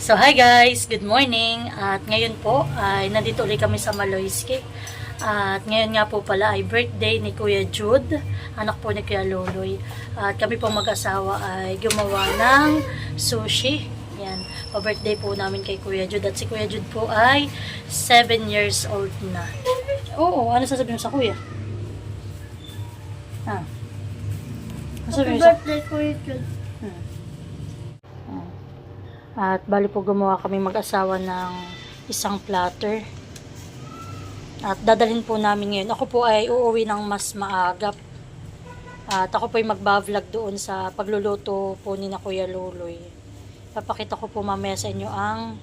So hi guys, good morning. At ngayon po ay nandito ulit kami sa Maloy's Cake. At ngayon nga po pala ay birthday ni Kuya Jude, anak po ni Kuya Loloy. At kami po mag-asawa ay gumawa ng sushi. Yan, pa-birthday po namin kay Kuya Jude. At si Kuya Jude po ay 7 years old na. Oo, ano sasabihin mo sa kuya? Ha? Ano sasabihin mo sa birthday, Kuya Jude. At bali po gumawa kami mag-asawa ng isang platter. At dadalhin po namin ngayon. Ako po ay uuwi ng mas maaga. At ako po ay magbablog doon sa pagluluto po ni na Kuya Loloy. Papakita ko po mamaya sa inyo ang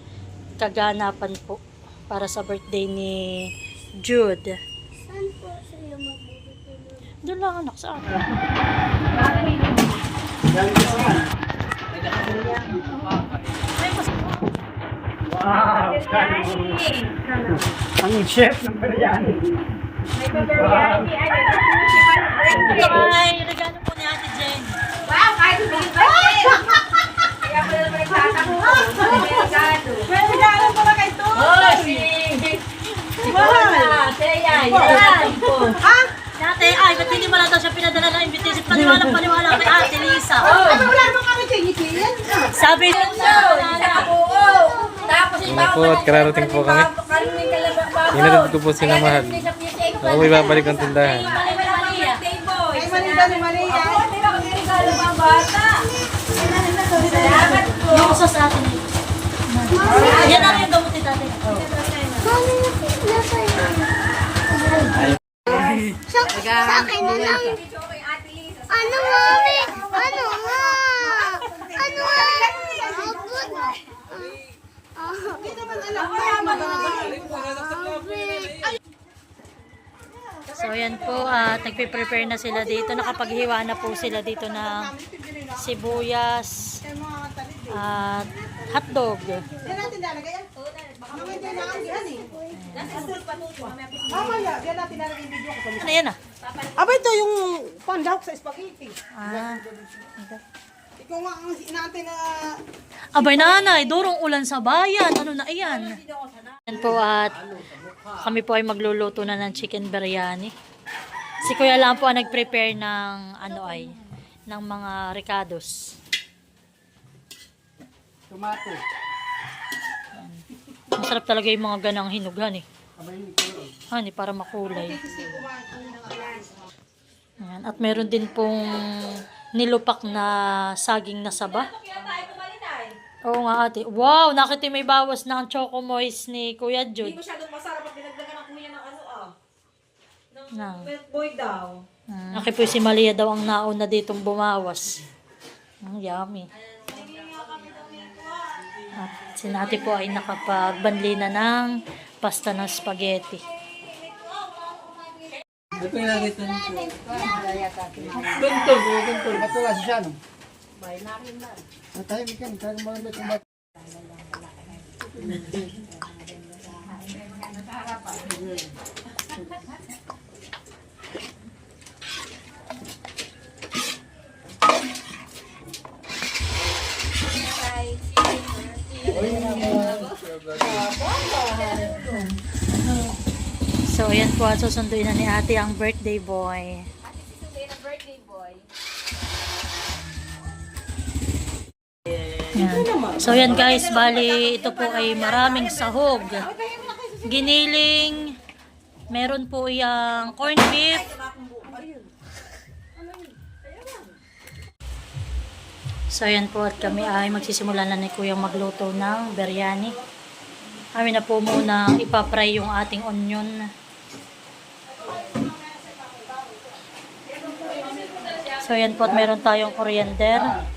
kaganapan po para sa birthday ni Jude. Saan po sa'yo magbibigay? Doon lang anak, saan? Wow! Ang chef ng biryani. May pa-biryani. Ito ay regalo po ni Ate Jen. Wow, kahit hindi birthday. Kaya pala naman nagtatakbo. May regalo. May regalo pala kay to. Oh, si Paula. Teya, yan. Ha? Ate, ay, ba't hindi mo lang daw siya pinadala ng invitation? Paniwala kay Ate Lisa. Ano wala naman kami tingin-tingin? Sabi niya, Tapos Ano po, at kararating po kami. Hinatid ko po si na Mahal. Ako may babalik ang tindahan. Ay, manida ni Maria. Ay, may regalo pang bata. Salamat po. yung usa sa atin. Yan na yung gamot ni Tate. Mami, nasa iyo. Sa akin na lang. Ano, Mami? Ano nga? Ano nga? So yan po, at nagpe-prepare na sila dito. Nakapaghiwa na po sila dito ng sibuyas at hotdog. Yan natin lalagay yan. Baka may kailangan yan eh. Mamaya, yan natin lalagay yung video ko. Ano yan ah? Aba, ito yung pandahok sa spaghetti. Ah. Ikaw nga ang inaantay na... Abay nanay, durong ulan sa bayan. Ano na iyan? Yan po, at kami po ay magluluto na ng chicken biryani. Si Kuya lang po ang nag-prepare ng ng mga ricados. Tomato. Masarap talaga yung mga ganang hinughan eh. Hani, para makulay. Ayan. At meron din pong nilupak na saging na saba. Oo nga ate. Wow, nakita may bawas na ang choco moist ni Kuya Hindi Jude. masyadong masarap at pinagdagan ng kuya ng ano ng Nang. milk boy daw. Aki po si Malia daw ang nauna ditong bumawas. Ang yummy. At si Nati po ay nakapagbanli na ng pasta ng spaghetti. Ito yung nakita nito. Guntol, guntol. Matuwa siya, no? Matahimik yan. Kaya malamit yung bata. So ayan po, at susunduin na ni ate ang birthday boy. Yan. So yan guys, bali ito po ay maraming sahog. Giniling, meron po yung corned beef. So yan po, at kami ay magsisimula na ni Kuya magluto ng biryani. Amin na po muna ipapry yung ating onion. So yan po, at meron tayong coriander.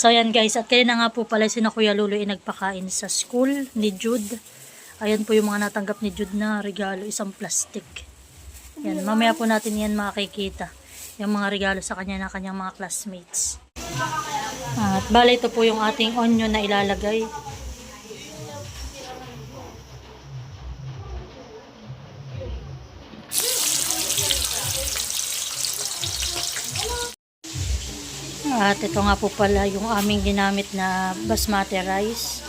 So yan guys, at kaya na nga po pala si na Kuya Loloy nagpakain sa school ni Jude. Ayan po yung mga natanggap ni Jude na regalo, isang plastic. Yan, mamaya po natin yan makikita. Yung mga regalo sa kanya na kanyang mga classmates. At bali ito po yung ating onion na ilalagay. At ito nga po pala yung aming ginamit na basmati rice.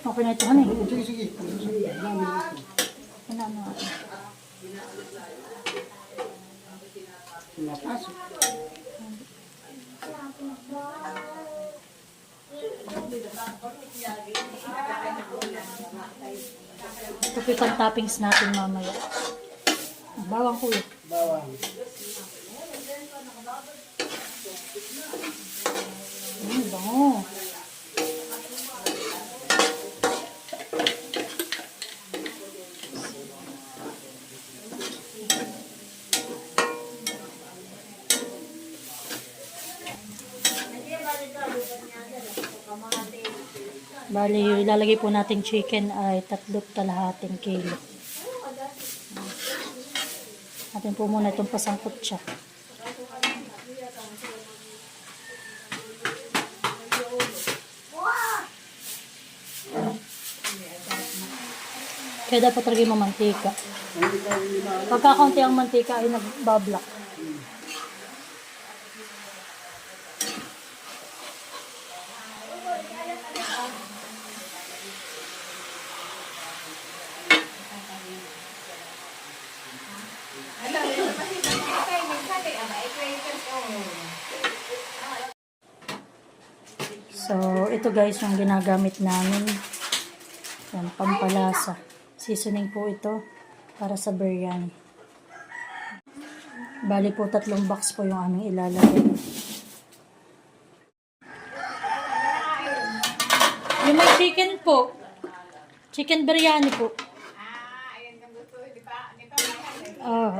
Okay na ito, ano eh? Sige, sige. Ano, ano. Pinapasok. Ito po yung toppings natin mamaya. Bawang ko eh. Bawang. Bango. Bali, ilalagay po natin chicken ay 3.5 kilo. Natin po muna itong pasangkot siya. Kaya dapat talaga yung mantika. Pagka kaunti ang mantika ay nagbablak. So, ito guys yung ginagamit namin. Yan, pampalasa. Seasoning po ito para sa biryani. Bali po 3 box po yung aming ilalagay. Yung may chicken po. Chicken biryani po. Oh.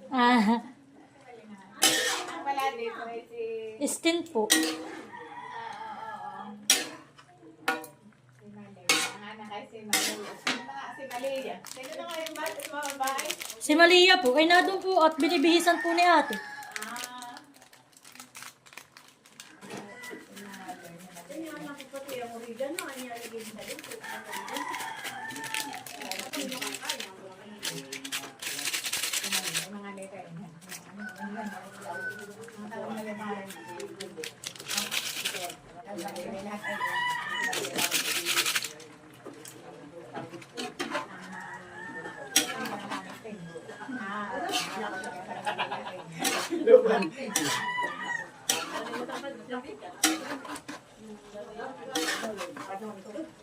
Ah. Stint po. Si Malia po, ay nadun po at binibihisan po ni ate.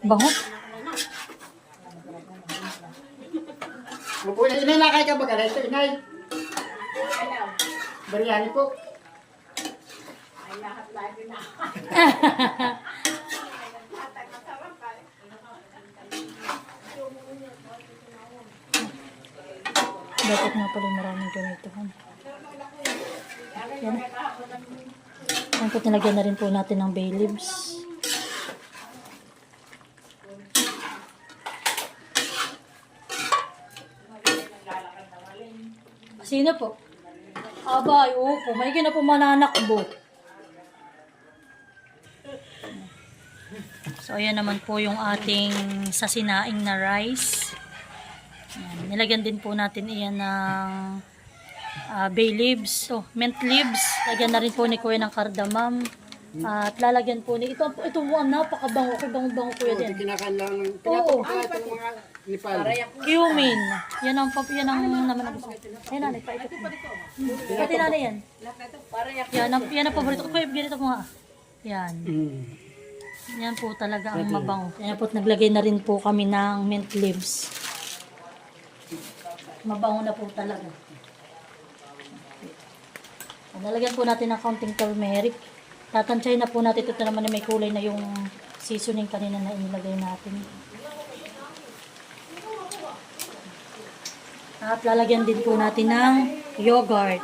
Bango. Opo, inay, nakay ka ba ka ito, inay? Biryani po. Dapat nga pala maraming ganito. Yan. Yan po, tinagyan na rin po natin ng bay leaves. Sino po? Aba, ay opo. May gina po mananakbo. So, ayan naman po yung ating sasinaing na rice. Ayan. Nilagyan din po natin iyan ng bay leaves. Oh, mint leaves. Lagyan na rin po ni Kuya ng cardamom. At lalagyan po ni ito mo ang napakabango. Bango-bango Kuya Ito din. kinakain lang. Oo. Kinakain ng mga Nepal. Cumin. Yan ang naman ang gusto. Ay, nanay, paikot mo. Pati nanay yan. Yan ang paborito ko. Kuya, ganito mo nga. Yan. Yan po talaga ang mabango. Yan po, naglagay na rin po kami ng mint leaves. Mabango na po talaga. Nalagyan po natin ng kaunting turmeric. Tatansyahin na po natin. Ito naman na may kulay na yung seasoning kanina na inilagay natin. At lalagyan din po natin ng yogurt.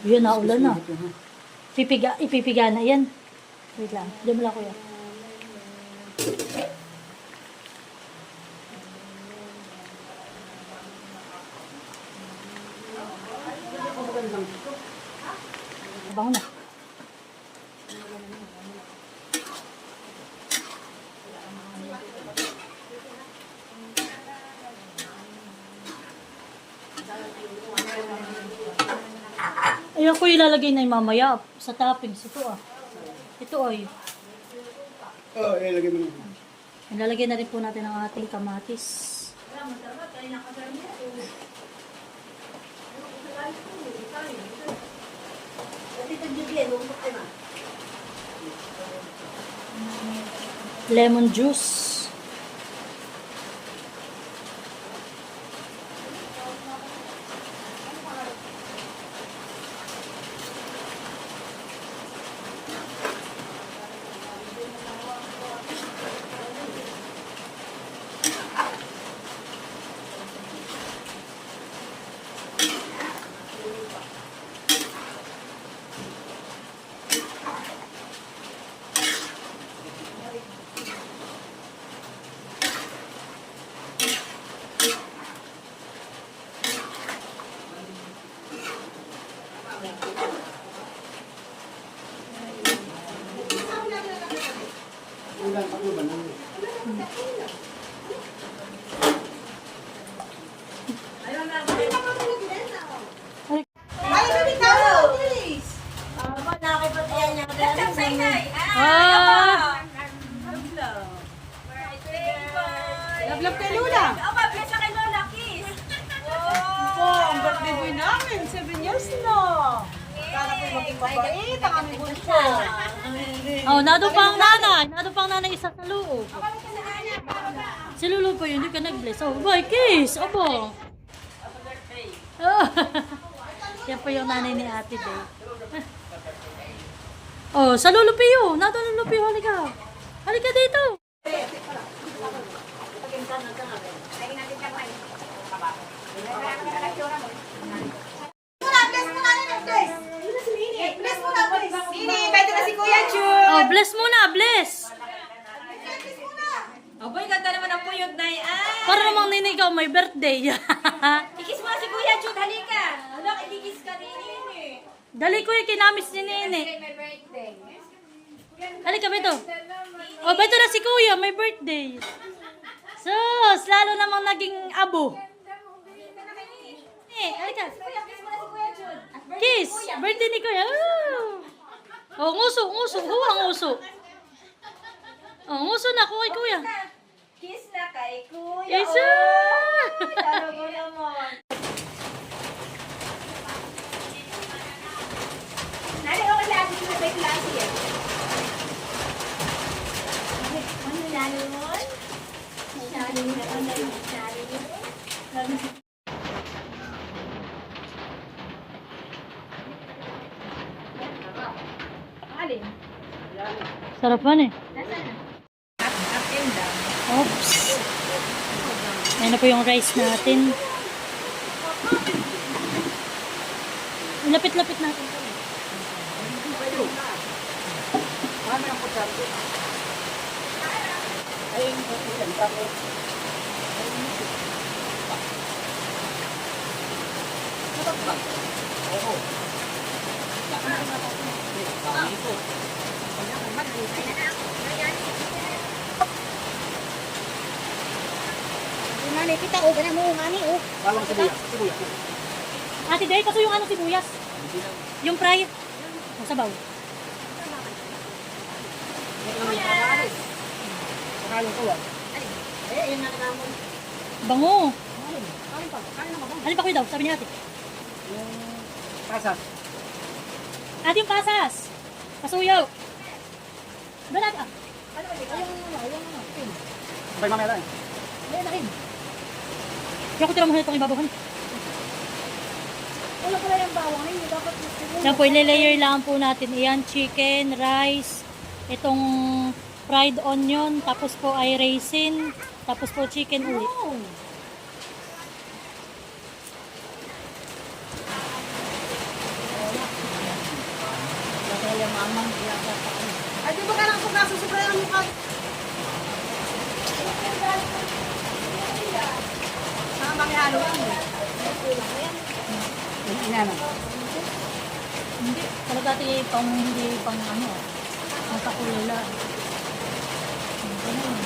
Yun, naulan na. Ipipiga na yan. Wait lang. Diyan mo lang, kuya. Bango na. Ayan ko ilalagay na yung mamaya sa toppings. Ito ah. Ito ay. Oo, ilagay mo na. Ilalagay na rin po natin ang ating kamatis. Lemon juice. Ulan, taklo ba na? Ah! Love kay Lola. Oh, bless kay Lola, kiss. Oh, ang birthday boy namin. 7 years na. Sana po maging mabait ang aming bunso. Oh, nado pang nanay. Nado pang nanay isa sa loob. Si Lulu po yun, hindi ka nag-bless. Oh, bye, kiss. Abo. Oh. Yan po yung nanay ni Ate Day. Oh, sa Lulu Pio. Nado Lulu Pio, halika. Halika dito. Oh, bless muna, bless. Aboy, ganda naman ang puyod na yan. Para namang ninigaw, may birthday. Ikis mo si Kuya Jude, halika. Wala, ikikis ka ni Nini. Dali ko yung kinamis ni Nene. May birthday. Halika, Beto. Oh, Beto na si Kuya, may birthday. Sus, lalo namang naging abo. Eh, halika. Kuya, kiss mo na si Kuya Jude. Kiss, birthday ni Kuya. Oh, nguso, nguso. Huwa, nguso. Oh, nguso na ko kay Kuya. Kiss na kay Kuya. Yes, Oh, sir. taro ko naman. Nari, okay lang. Dito na may klase eh. Ano na nun? Shari na. Shari na. Alin? Sarapan eh. Nasaan na? Up and down. Oops. Ayan na po yung rice natin. Lapit-lapit natin. Mani, kita o ganun mo, mani o. Walang sibuyas. Sibuyas. Ate Day, kaso yung ano sibuyas? Yung fry. Ang sabaw. Sakaling tuwa. Bango. Alin pa kuya daw? Sabi ni ate. Pasas. Ate yung pasas. Pasuyaw. Doon ate ah. Sabay mamaya lang. Ayan na rin. Kaya ko tira mo itong ibabawan. Wala pala yung bawang, hindi dapat Yan po, ilalayer lang po natin. Iyan, chicken, rice, itong fried onion, tapos po ay raisin, tapos po chicken ulit. ba ka lang kung nasusubrayan ang mukha? Saan ba may halo yan? Hindi. Talaga hindi pang ano. Ang kakulila. Ganun.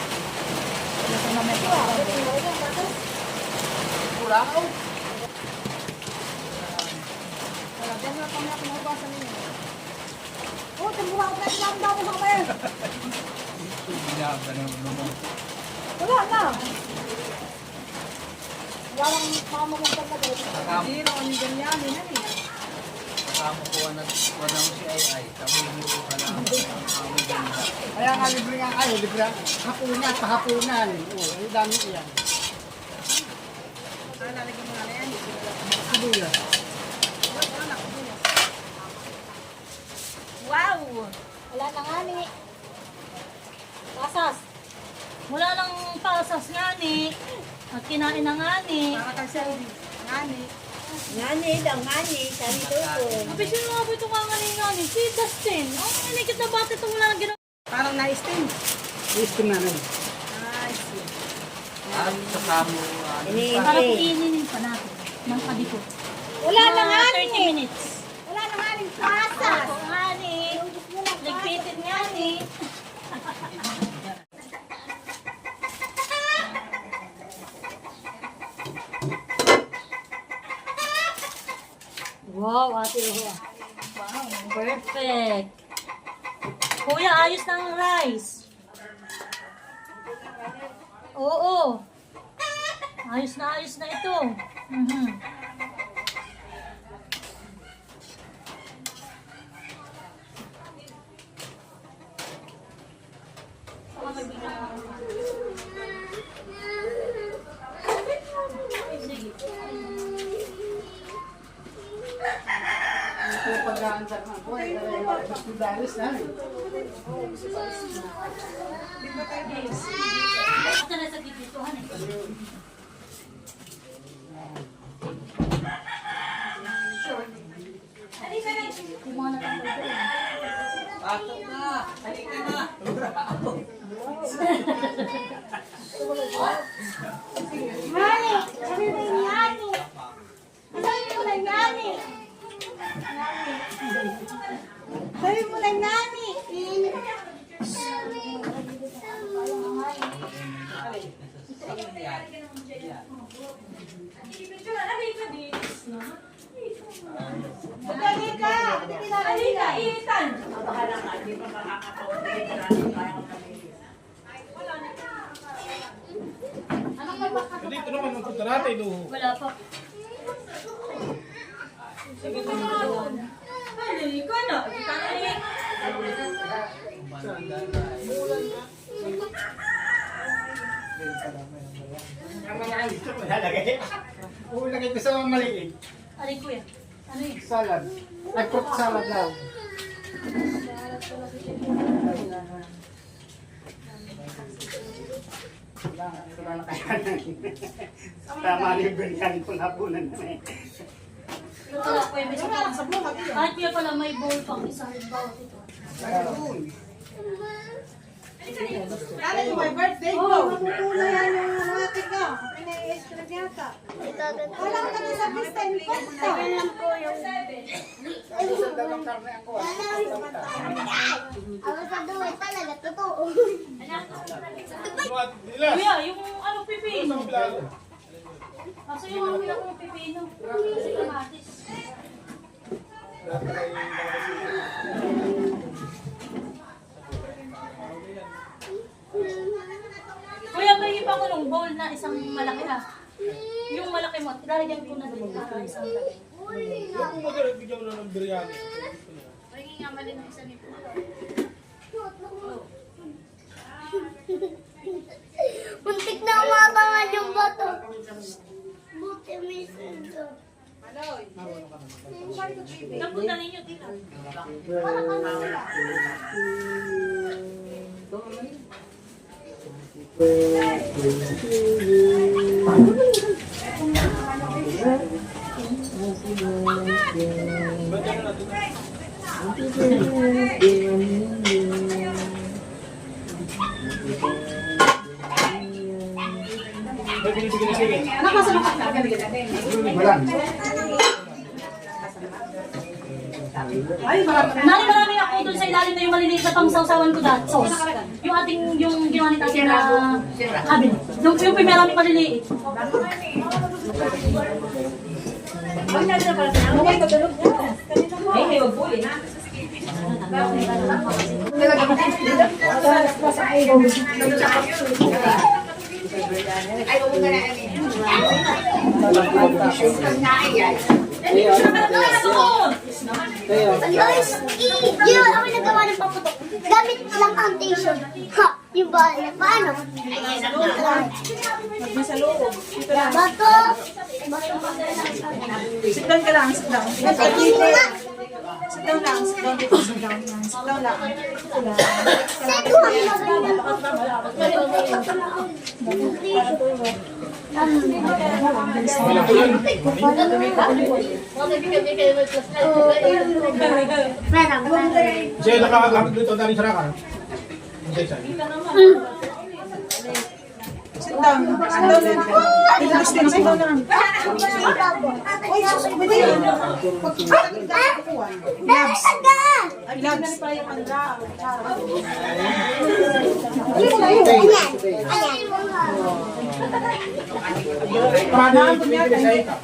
Ito na may Wala, dyan na kami ako mabasan ninyo. Oh, tambuha ko na silang daw sa kabayan. Wala na. Walang mamamagpag na dito. Hindi na kami ganyan. Kaya nga libre nga kayo, libre hapunan, pahapunan. Oo, ang dami iyan. Lalagyan mo na yan. Sibuyas. Wow! Wala na nga ni. Pasas. Wala lang pasas nga ni. At kinain na nga ni. Nakakasal. Nga ni. Ngani daw, ngani. Sabi ko po. Kapis yung mga po itong nga ni. Si Dustin. Ang inikit na bata itong wala nang ginawa. Parang na-steam. Gusto na rin. Nice. Para kung iininin pa natin. Ng kadikot. Wala na nga 30 ni. minutes. Wala na nga ni. Pasas. Ako nga ni. Nagpitin nga ni. Wow, ate. Wow, perfect. Kuya, ayos ng rice. Oo. Ayos na ito. Mhm. Ito yung pag-aansak ng buhay. Mas dalis na rin. Ito na sa gitituhan eh. Yung mga natanggal doon. Ngani. Sabi mo yung ngani. Sabi mo na ngani. Sabi mo na ngani. Magdali ka. Magdali ka. Itan. Baka lang, hindi pa makakataon. Dito naman ang punta natin. Wala pa. Ay, ka na. Kita na eh. Ulagay ko sa mga maliit. Alin kuya? Ano yun? Salad. Ay, fruit salad lang. Wala na kaya tama na yung biryani ko na punan na eh. Ito pala kuya, may sabi. Kahit kuya pala may bowl pang isa. Halimbawa ito. Kala mo may birthday ko. Mapupulo yan yung natin ka. Pina-extra yata. Wala ka na sa Christian Pasta. Alam ko yung... Ako sa duway talaga, totoo. Kuya, yung ano pipino. Kaso yung ano yung pipino. Kasi kamatis. Kuya, may iba ko ng bowl na isang malaki ha. Yung malaki mo, lalagyan ko na doon para isang laki. Kung magalit, bigyan mo na ng biryani. Muntik na umabangan yung bato. Buti may sendo. Napunta ninyo dito. Marami ako doon sa ilalim na yung maliliit na pangsawsawan ko dati. Sauce. Yung ating, yung ginawa ni Tati na cabin. Yung primerami maliliit. Guys, yun ako nagawa ng paputok. Gamit lang foundation. Ha! Yung ba? Paano? Bato! Sit down ka lang, sit down. Nagiging nga! Sit down lang, sit down dito, sit down lang. Sit down lang. Saan ko ang maganda? Siya nakakakapit dito dali sa raka. Sit down. Sit down lang. Christine, sit down lang. Uy, sus, pwede yun. Gloves! Gloves pa yung andra. Paano yung pinili sa ika?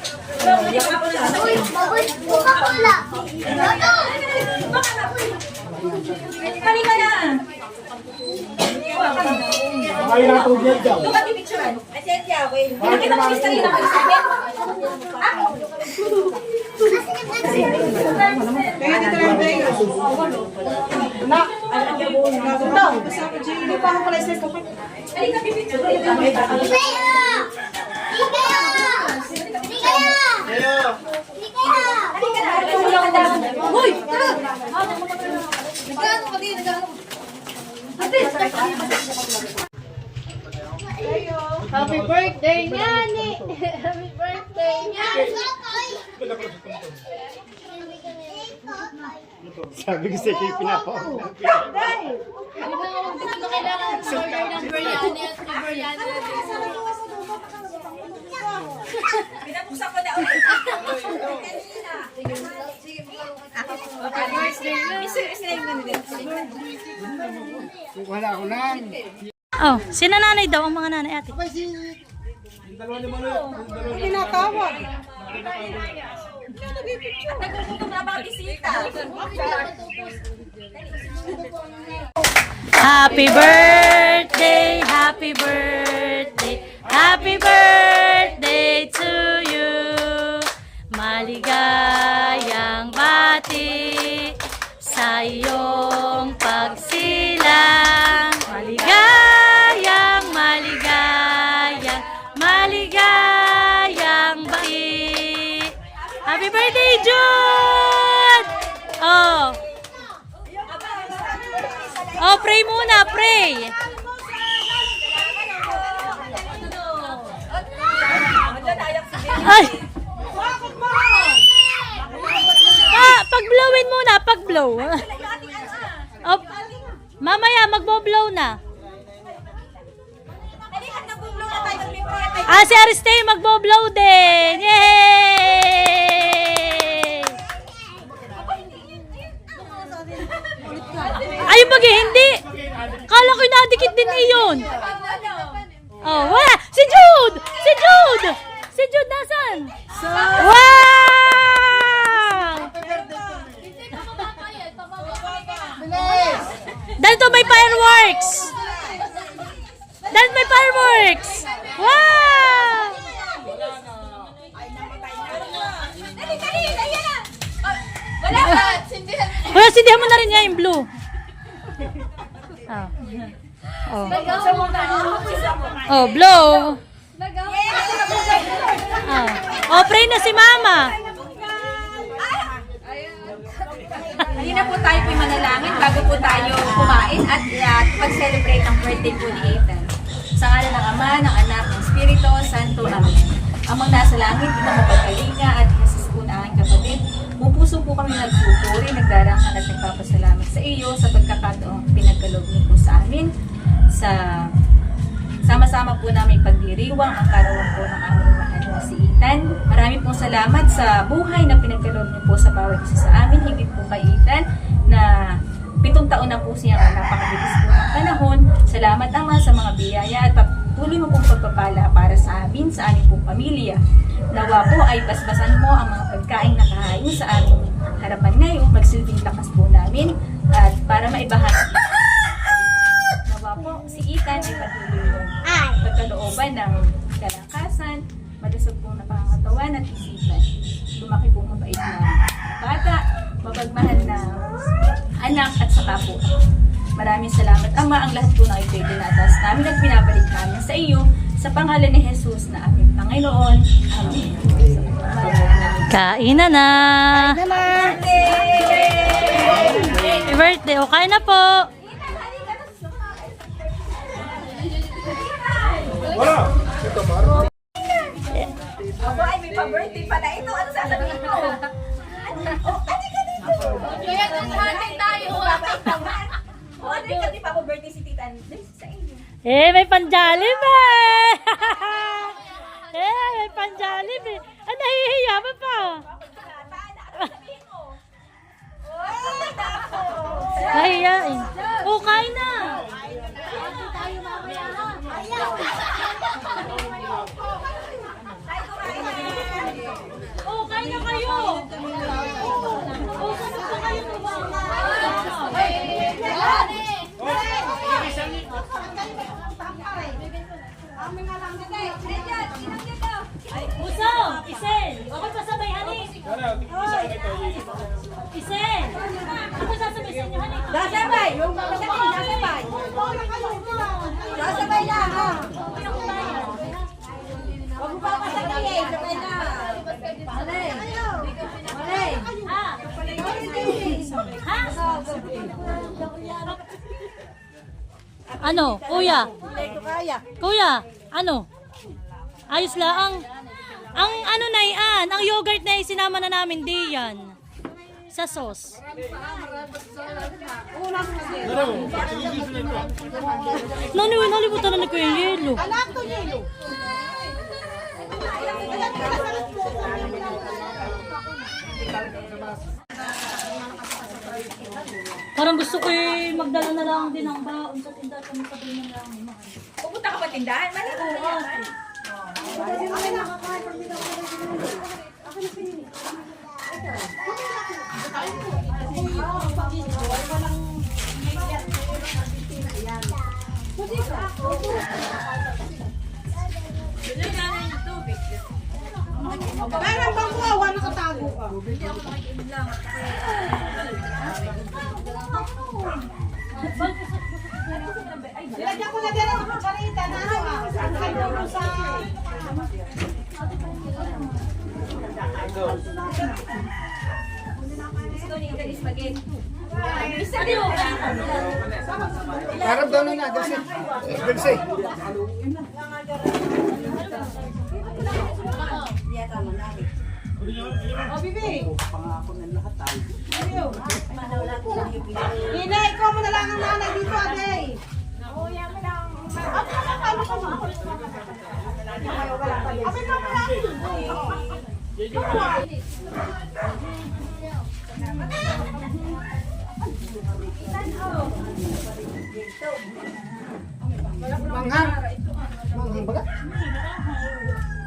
Uy, Coca-Cola! Bato! Halika na! Kaya natulog yan dyan. Ito ba pipicturean? Asensya, wait. Nakita mo yung sarili ng isipin? Kaya dito lang tayo. Nak! Sit down. Hindi pa ako pala isa ko. Halika, pipicturean. Hindi kaya! Hindi kaya! Hindi kaya! Hindi kaya! Hoy! Nagkano ka din? Happy birthday, Nani! Happy birthday, Nani! Sabi ko sa iyo, pinapa. Pinapuksan ko na ulit. Wala ko lang. Oh, sino nanay daw? Ang mga nanay ate. Tinatawag. Nagugutom na mga bisita. Happy birthday, happy birthday, happy birthday to you. Maligayang bati sa iyong pagsilang. Maligayang, maligayang, maligayang bati. Happy birthday, Jude! Oh. Oh, pray muna, pray. Ay. Pag-blowin muna, pag-blow. Oh, mamaya, magbo-blow na. Si Aristeo magbo-blow din. Yay! Ayun bagay, hindi. Kala ko nadikit din iyon. Oh, wala. Si Jude! Si Jude! Si Jude nasan? Wow! Dahil may fireworks! Dahil may fireworks! Wow! Dali, dali, ayan na. Wala ba? Wala, sindihan mo na rin niya yung blue. Oh. Oh. Oh, blow. Oh. Oh, pray na si Mama. Halina po tayo po manalangin bago po tayo kumain at mag-celebrate ang birthday po ni Ethan. Sa ngala ng Ama, ng Anak, ng Espiritu Santo. Amen. Amang nasa langit, ito mapagkalinga at Jesus po na aking kapatid. Pupuso po kami nagpupuri, nagdarangkan at nagpapasalamat sa iyo sa pagkakataong pinagkaloob niyo po sa amin sama-sama po namin pagdiriwang ang karawan po ng aming mahal na si Ethan. Marami pong salamat sa buhay na pinagkaloob niyo po sa bawat isa sa amin. Higit po kay Ethan na 7 taon na po siyang napakabilis po ng panahon. Salamat Ama sa mga biyaya at patuloy mo pong pagpapala para sa amin, sa aming pong pamilya. Nawa po ay basbasan mo ang mga pagkain na kahain sa aming harapan ngayon. Magsilbing lakas po namin at para maibahagi. Nawa po si Ethan ay patuloy pagkalooban ng kalakasan, malusog pong napangatawan at isipan. Lumaki pong mabait na bata, mapagmahal na anak at saka po. Maraming salamat Ama, ang lahat po na ito'y dinatas namin at pinabalik namin sa iyo sa pangalan ni Jesus na aming Panginoon. Amen. Kain na! Happy birthday! O, kain na po! Wala. Ito, Maro. Aba, ay may pa-birthday pala ito. Ano sasabihin mo? Kaya naghahatin tayo. O, ano yung kati pa-birthday si Tita? Sa inyo. May panjalib eh! May panjalib eh! Ah, nahihiya pa pa! Nahihiya eh! O, kain na! O, kain na kayo! O, saan pa kayo Puso! Isen! Okay pa sabay, honey! Isen! Ako sasabay sa inyo, honey! Dasabay! Yung dasabay! Dasabay lang, ha? Huwag mo pa kasabay, sabay na! Malay! Malay! Ha? Ano? Kuya? Kuya? Ano? Ayos lang. Ang ano na yan, ang yogurt na sinama na namin diyan. Sa sauce. Nalibutan na ko yung yelo. Alam ko yelo. Parang gusto ko magdala na lang din ng baon sa tindahan kami sabay na lang. Pupunta ka ba tindahan? Malito na yan. Meron bang kuwawa nakatago ka? Nilagyan ko na din ang kutsarita na ano ah. Ang kanduro sa... Gusto ni Ethan spaghetti. Harap daw na Dulce. Dulce. O, Bibi. Ina, ikaw mo na lang ang nanay dito, Aday. Manghang. Manghang baga?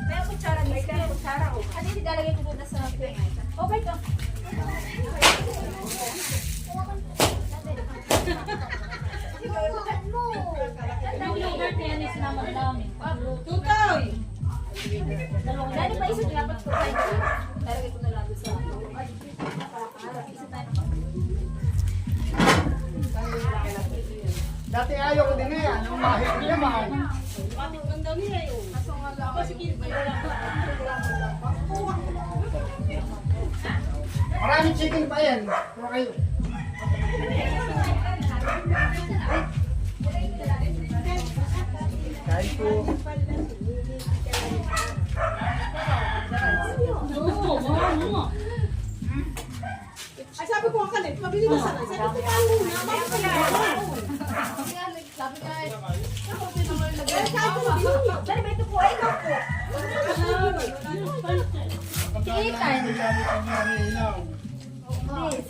May kutsara, may kutsara. Ano yung nilalagay ko muna sa plate? Okay ka. Ang yogurt na yan sinama na namin. Tutoy. Dali pa isa dapat ko tayo. Lalagay ko na lang sa isa tayo. Dati ayaw ko din eh. Anong mahal niya, mahal. Maraming chicken pa yan. Kuha kayo. Kain po. Ay, sabi ko ang kalit, mabili na sana. Sabi ko, paano muna? Bakit ka na? Sabi ko, maliitan.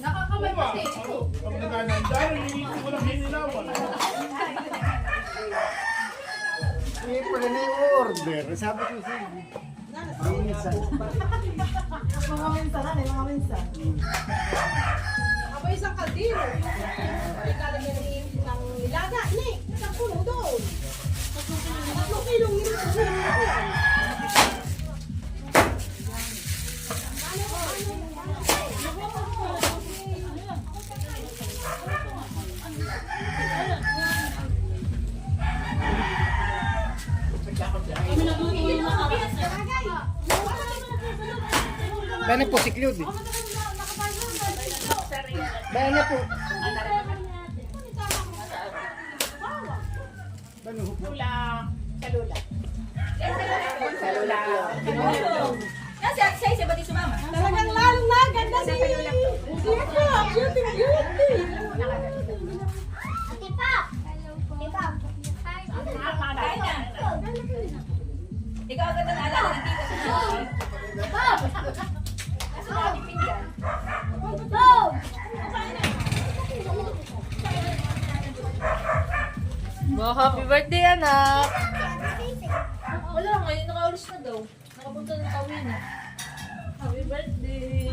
Nakakamay kasi. Pag nagandaan, hindi ko lang hininawan. Eh, pala na yung order. Sabi ko siya. Minsan. Mga minsan, mga minsan. Ako isang kaldero. Ikalagay ng nilaga. Ni, isang puno doon. 3 kilong Bana po si Claude. Bana po. Kasi aksay siya ba't sumama? Talagang lalong naganda si Beauty. Beauty. Ate Pap! Ate Pap! Kain na. Ikaw agad ang naalala ng tita sa Pap! Kasi natin pinggan. Pap! Happy birthday, anak! Wala lang, ngayon nakaulis na daw. Nakapunta na kami na. Happy birthday!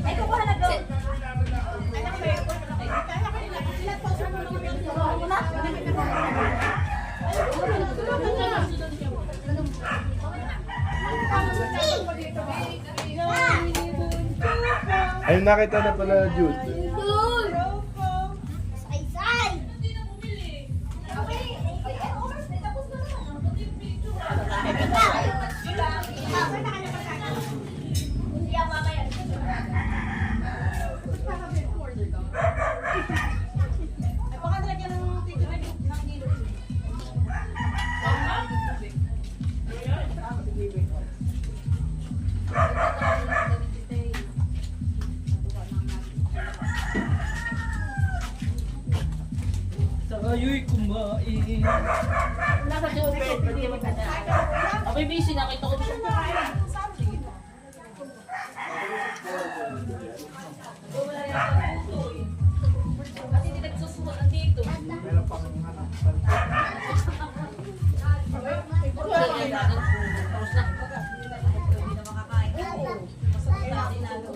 Ay, kukuha na daw. Ayun, nakita na pala, Jude. Doon! Say-say! Ay, baka nalagyan ng tigil ng dilo. Tayo'y kumain. Nasa super, pwede mo ka na. Ako'y busy, nakita ko siya. Kasi hindi nagsusunod nandito.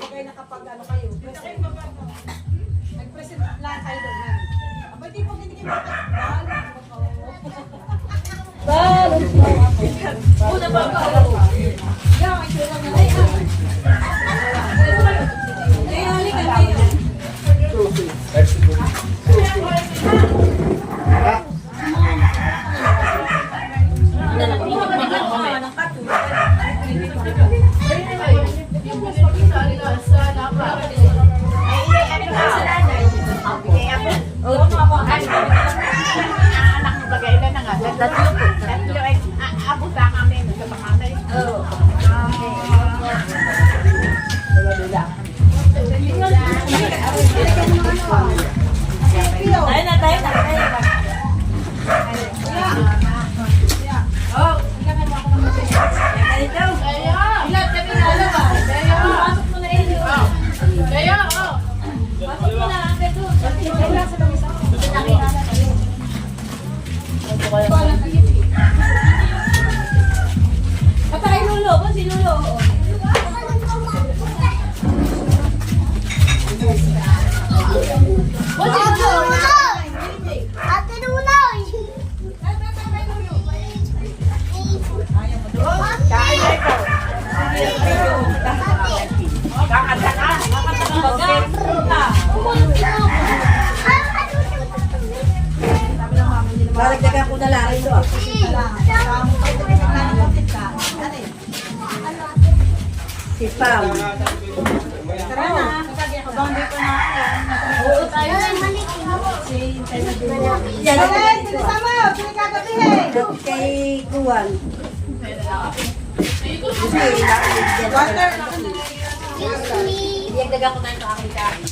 Kaya nakapag ano kayo. Nag-present lang kayo doon. Abay, di po hindi kayo Una pa ba? Ay, halika kayo. Tayo na, tayo na. Oh, ganito. Ilan, sabi na, alam ba? Pasok mo na yun. Pasok mo na, ate doon. Patay Lulo, ba si Lulo? Ate Nunoy! Balagdagan ko na lang ito. Si Pao. Tara na. Habang dito na ako. Oo, tayo na. Yan. Sama. Sino kagabihin? Kay Kuwan. Excuse me. Dagdagan ko tayo sa akin kain.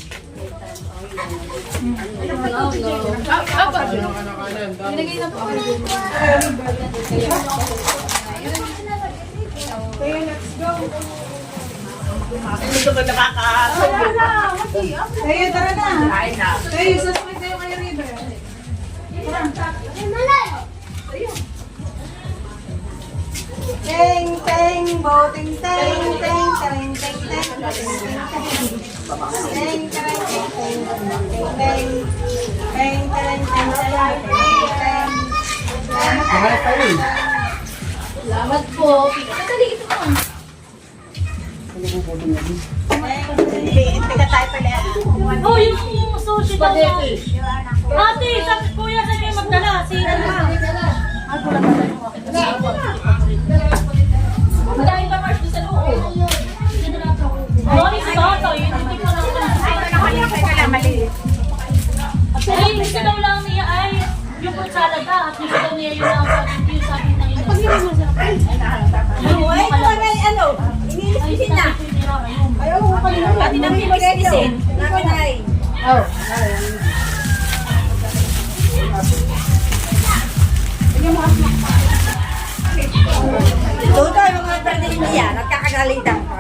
Kayo, tara na. Kayo, sasakit kayo kayo, River. Teng, teng, boting, teng, teng, teng, teng, teng, teng, teng, teng, teng, teng, teng, teng. Salamat po. Kadali ito mo. Oh, yung sushi daw na. Ate, kuya, saan kayo magdala? Si Madami pa Mars doon sa loob. Ay, si Tata, yun. Hindi ko na. Ay, gusto daw lang niya ay yung fruit salad at gusto daw niya yung yung sabi na yun. Ay, kumaray, ano? Iniispisin na. Ayaw ko kanina. Pati nang pinag-isin. Namin ay. Doon tayo mga pwede niya. Nagkakagalitan pa.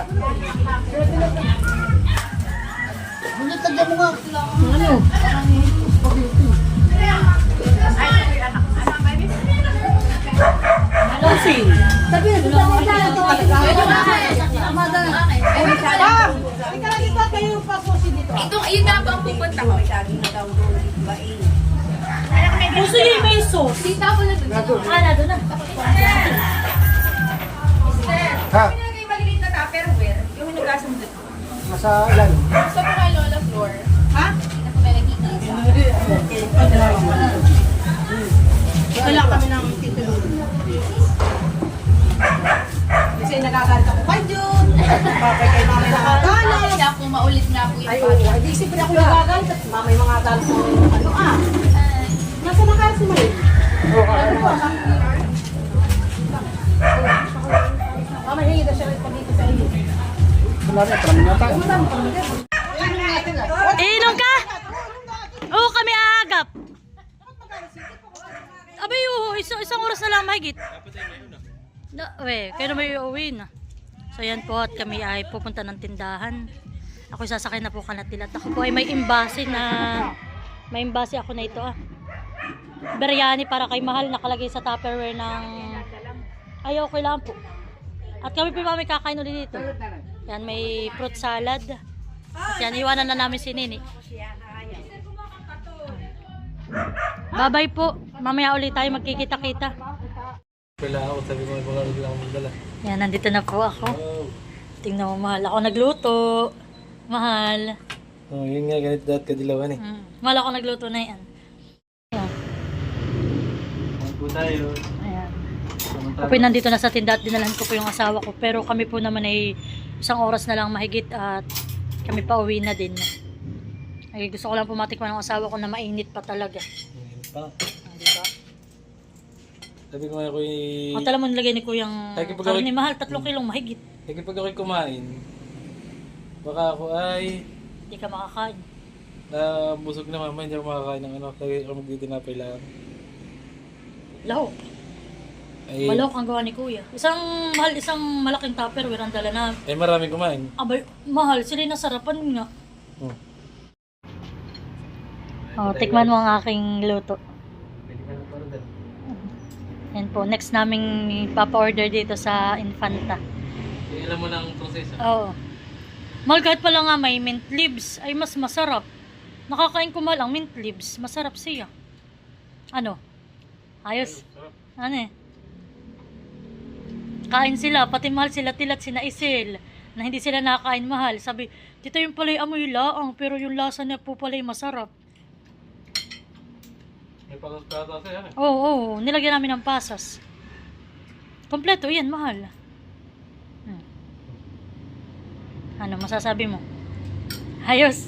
Ito, yun nga ba ang pupunta ko? Gusto niya yung may sauce. Sita ko na doon. Nado na. Ha? Pinagay maliliit na tupperware. Yung hinugasan doon. Masa ilan? Gusto ko kay Lola Flor. Ha? Hindi na po may nakikita. Wala kami ng titulo. Kasi nagagalit ako kay Jun. Bakit kay mami nakagalit? Kaya kung maulit nga po yung Ay, oo. Hindi siyempre ako nagagalit. At mamay mga galit sa ano ah. Nasa na kaya si Marie? Mama, hingi daw siya rin pag dito sa iyo. Inom ka? Oo, kami aagap. Abay, isang oras na lang mahigit. Kaya naman uuwi na. So yan po at kami ay pupunta ng tindahan. Ako sasakay na po kanatilat. Ako po ay may imbase ako na ito biryani para kay Mahal nakalagay sa Tupperware ng ay okay lang po. At kami po may kakain ulit dito. Yan may fruit salad. At yan iwanan na namin si Nini. Bye-bye po. Mamaya ulit tayo magkikita-kita. Wala ako, sabi ko may baka lang akong magdala. Yan, nandito na po ako. Tingnan mo, Mahal. Ako nagluto. Mahal. Oh, yun nga, ganito dapat kadilawan eh. Mahal ako nagluto na yan. Ayan. Kumain po tayo. Ayan. Ako po nandito na sa tinda at dinalhan ko po yung asawa ko. Pero kami po naman ay isang oras na lang mahigit at kami pa uwi na din. Ay, gusto ko lang pumatikman ng asawa ko na mainit pa talaga. Ngayon pa. Diba? Sabi ko nga ako'y... Ang tala mo nilagay ni Kuyang Ay, kapag- karne Mahal, 3 kilong mahigit. Kapag ako'y kumain, baka ako ay Hindi ka makakain. busog na mama, hindi ako makakain ng ano, kaya ako magdidinapay lang. Lahok. Ay, Malawak ang gawa ni Kuya. Isang malaking Tupperware ang dala na. ay maraming kumain. Abay, Mahal, sila nasarapan nga. Oh. Oh, tikman mo ang aking luto. Pwede ka na parang Yan po, next naming papa-order dito sa Infanta. alam mo ng proseso. Oo. Mahal, kahit pala nga may mint leaves, ay mas masarap. Nakakain ko malang mint leaves, masarap siya. Ano? Ayos? Ano eh? Kain sila, pati Mahal sila tilat sina Isil, na hindi sila nakakain Mahal. Sabi, tita yung pala'y amoy laang, pero yung lasa niya po pala'y masarap. May patas-patas yan eh. Oo, nilagyan namin ng pasas. Kompleto yan, Mahal. Ano masasabi mo? Ayos.